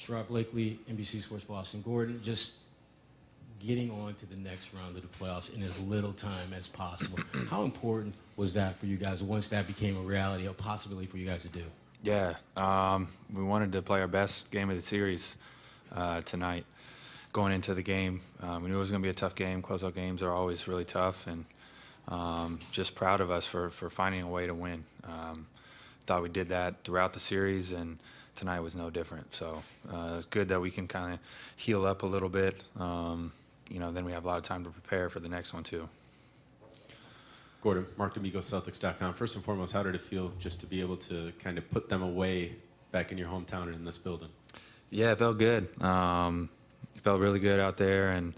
Sherrod Blakely, NBC Sports Boston. Gordon, just getting on to the next round of the playoffs in as little time as possible. How important was that for you guys once that became a reality, a possibility for you guys to do? Yeah, we wanted to play our best game of the series tonight. Going into the game, we knew it was going to be a tough game. Closeout games are always really tough, and just proud of us for finding a way to win. Thought we did that throughout the series, and tonight was no different. So it's good that we can kind of heal up a little bit. Then we have a lot of time to prepare for the next one too. Gordon, Mark D'Amico, Celtics.com. First and foremost, how did it feel just to be able to kind of put them away back in your hometown and in this building? Yeah, it felt good. It felt really good out there, and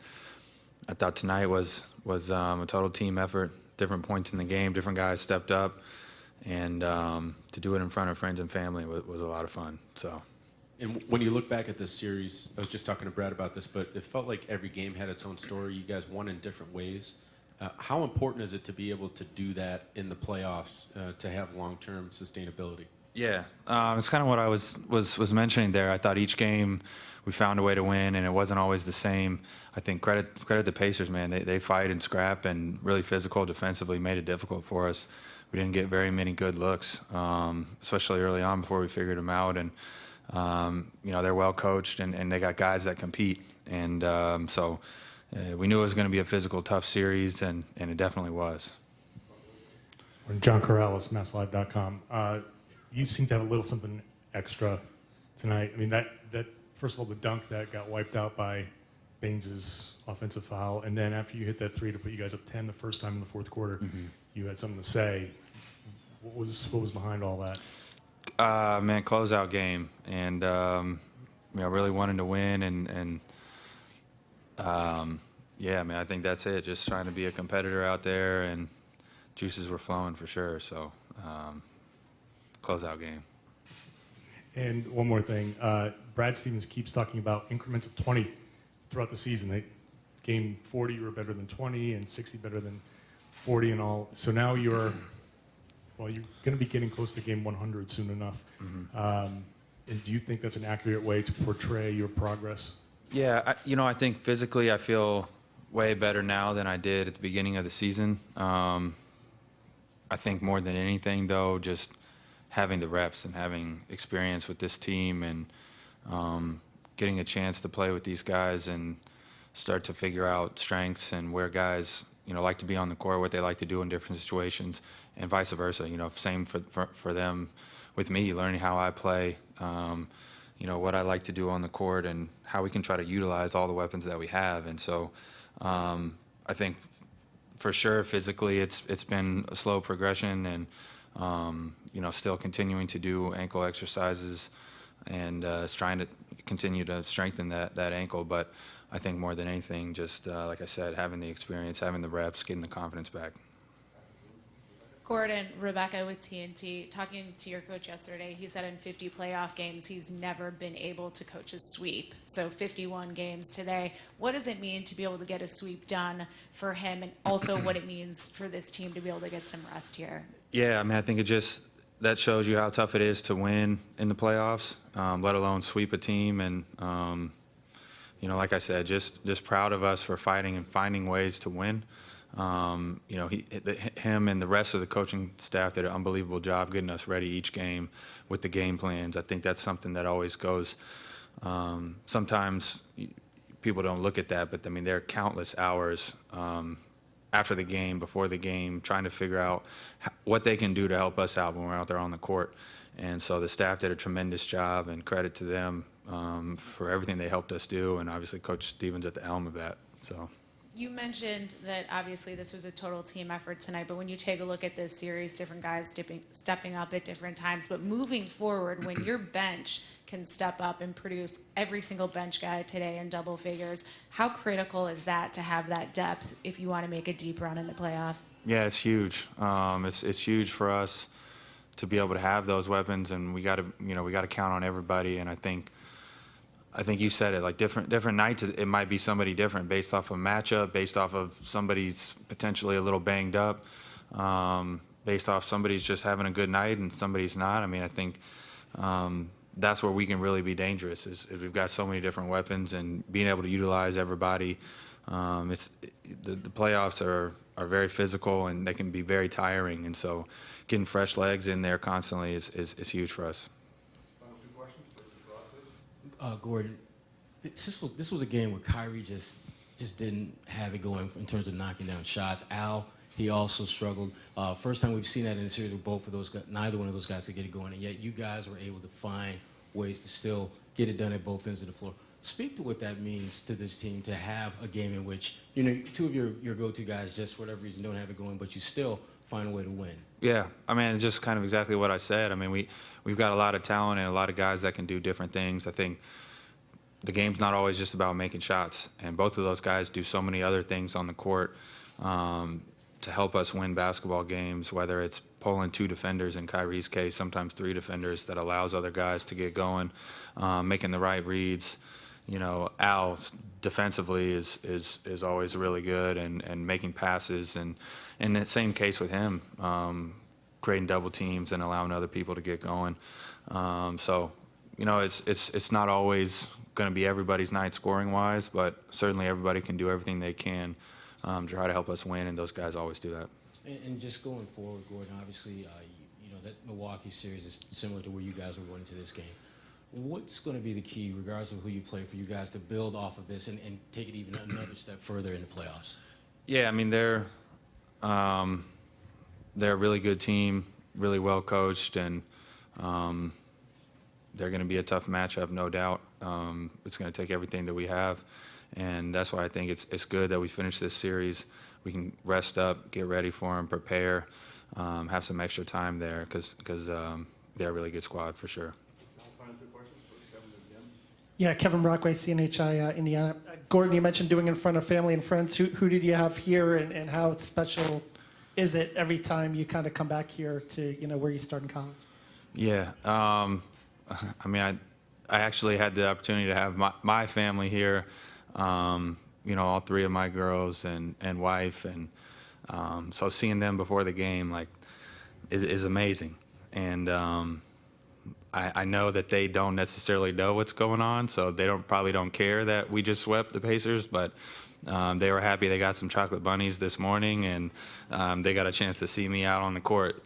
I thought tonight was a total team effort. Different points in the game, different guys stepped up, and to do it in front of friends and family was a lot of fun. So. And when you look back at this series, I was just talking to Brad about this, but it felt like every game had its own story. You guys won in different ways. How important is it to be able to do that in the playoffs to have long-term sustainability? Yeah, it's kind of what I was mentioning there. I thought each game we found a way to win, and it wasn't always the same. I think credit the Pacers, man. They fight and scrap and really physical defensively, made it difficult for us. We didn't get very many good looks, especially early on before we figured them out. And they're well coached, and they got guys that compete. And so we knew it was going to be a physical, tough series, and it definitely was. John Corrales, MassLive.com. You seem to have a little something extra tonight. I mean, that first of all, the dunk that got wiped out by Baines's offensive foul, and then after you hit that three to put you guys up 10 the first time in the fourth quarter, you had something to say. What was behind all that? Man, closeout game, and really wanting to win, and I think that's it. Just trying to be a competitor out there, and juices were flowing for sure. So, closeout game. And one more thing, Brad Stevens keeps talking about increments of 20 throughout the season. Game 40, you were better than 20, and 60 better than 40 and all. So now you're going to be getting close to game 100 soon enough. And do you think that's an accurate way to portray your progress? Yeah, I think physically I feel way better now than I did at the beginning of the season. I think more than anything, though, just having the reps and having experience with this team and getting a chance to play with these guys and start to figure out strengths and where guys like to be on the court, what they like to do in different situations, and vice versa. Same for them with me, learning how I play, what I like to do on the court, and how we can try to utilize all the weapons that we have. And so I think for sure physically it's been a slow progression, and still continuing to do ankle exercises and trying to continue to strengthen that ankle. But I think more than anything, just like I said, having the experience, having the reps, getting the confidence back. Gordon, Rebecca with TNT, talking to your coach yesterday, he said in 50 playoff games he's never been able to coach a sweep. So 51 games today. What does it mean to be able to get a sweep done for him, and also what it means for this team to be able to get some rest here? Yeah, I think that shows you how tough it is to win in the playoffs, let alone sweep a team. And, like I said, just proud of us for fighting and finding ways to win. Him and the rest of the coaching staff did an unbelievable job getting us ready each game with the game plans. I think that's something that always goes. Sometimes people don't look at that, but there are countless hours after the game, before the game, trying to figure out what they can do to help us out when we're out there on the court. And so the staff did a tremendous job, and credit to them for everything they helped us do, and obviously Coach Stevens at the helm of that. So. You mentioned that obviously this was a total team effort tonight, but when you take a look at this series, different guys stepping up at different times, but moving forward, when your bench can step up and produce every single bench guy today in double figures, how critical is that to have that depth if you want to make a deep run in the playoffs? Yeah, it's huge. It's huge for us to be able to have those weapons, and we got to count on everybody. And I think you said it, like different nights, it might be somebody different based off of matchup, based off of somebody's potentially a little banged up, based off somebody's just having a good night and somebody's not. I think that's where we can really be dangerous. Is we've got so many different weapons, and being able to utilize everybody. The playoffs are very physical, and they can be very tiring, and so getting fresh legs in there constantly is huge for us. Final two questions. First, Ross, please. Gordon, this was a game where Kyrie just didn't have it going in terms of knocking down shots. Al, he also struggled. First time we've seen that in the series with both of those guys, neither one of those guys could get it going, and yet you guys were able to find ways to still get it done at both ends of the floor. Speak to what that means to this team to have a game in which, two of your go-to guys just for whatever reason don't have it going, but you still find a way to win. Yeah, I mean, just kind of exactly what I said. I mean, we've got a lot of talent and a lot of guys that can do different things. I think the game's not always just about making shots, and both of those guys do so many other things on the court to help us win basketball games, whether it's pulling 2 defenders in Kyrie's case, sometimes 3 defenders that allows other guys to get going, making the right reads. Al defensively is always really good and making passes, and in the same case with him, creating double teams and allowing other people to get going. So, it's not always going to be everybody's night scoring wise, but certainly everybody can do everything they can to try to help us win, and those guys always do that. And just going forward, Gordon, obviously, that Milwaukee series is similar to where you guys were going into this game. What's going to be the key, regardless of who you play, for you guys to build off of this and take it even another step further in the playoffs? Yeah, I mean, they're a really good team, really well coached, and they're going to be a tough matchup, no doubt. It's going to take everything that we have, and that's why I think it's good that we finish this series. We can rest up, get ready for them, prepare, have some extra time there because they're a really good squad for sure. Final two questions. First, Kevin, then Jim. Yeah, Kevin Brockway, CNHI, Indiana. Gordon, you mentioned doing it in front of family and friends. Who did you have here, and how special is it every time you kind of come back here to where you start in college? Yeah, I mean, I actually had the opportunity to have my family here. All 3 of my girls and wife, and so seeing them before the game is amazing. And I know that they don't necessarily know what's going on, so they probably don't care that we just swept the Pacers, but they were happy. They got some chocolate bunnies this morning, and they got a chance to see me out on the court.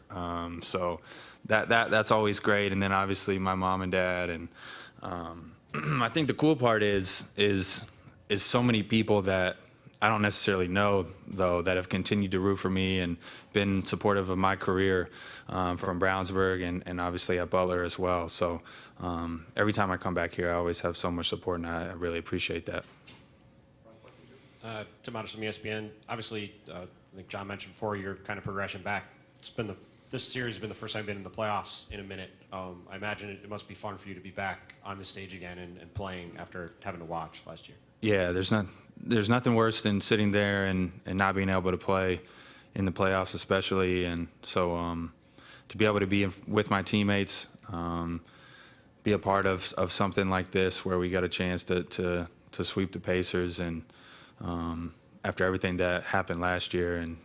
So that's always great. And then obviously my mom and dad, and I think the cool part is so many people that I don't necessarily know, though, that have continued to root for me and been supportive of my career from Brownsburg and obviously at Butler as well. So every time I come back here, I always have so much support, and I really appreciate that. Tim Ottis from ESPN. Obviously, I think John mentioned before your kind of progression back. This series has been the first time you've been in the playoffs in a minute. I imagine it must be fun for you to be back on the stage again and playing after having to watch last year. Yeah, there's nothing worse than sitting there and not being able to play in the playoffs, especially. And so to be able to be with my teammates, be a part of something like this where we got a chance to sweep the Pacers, and after everything that happened last year, and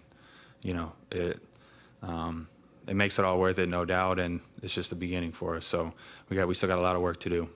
it makes it all worth it, no doubt. And it's just the beginning for us. So we still got a lot of work to do.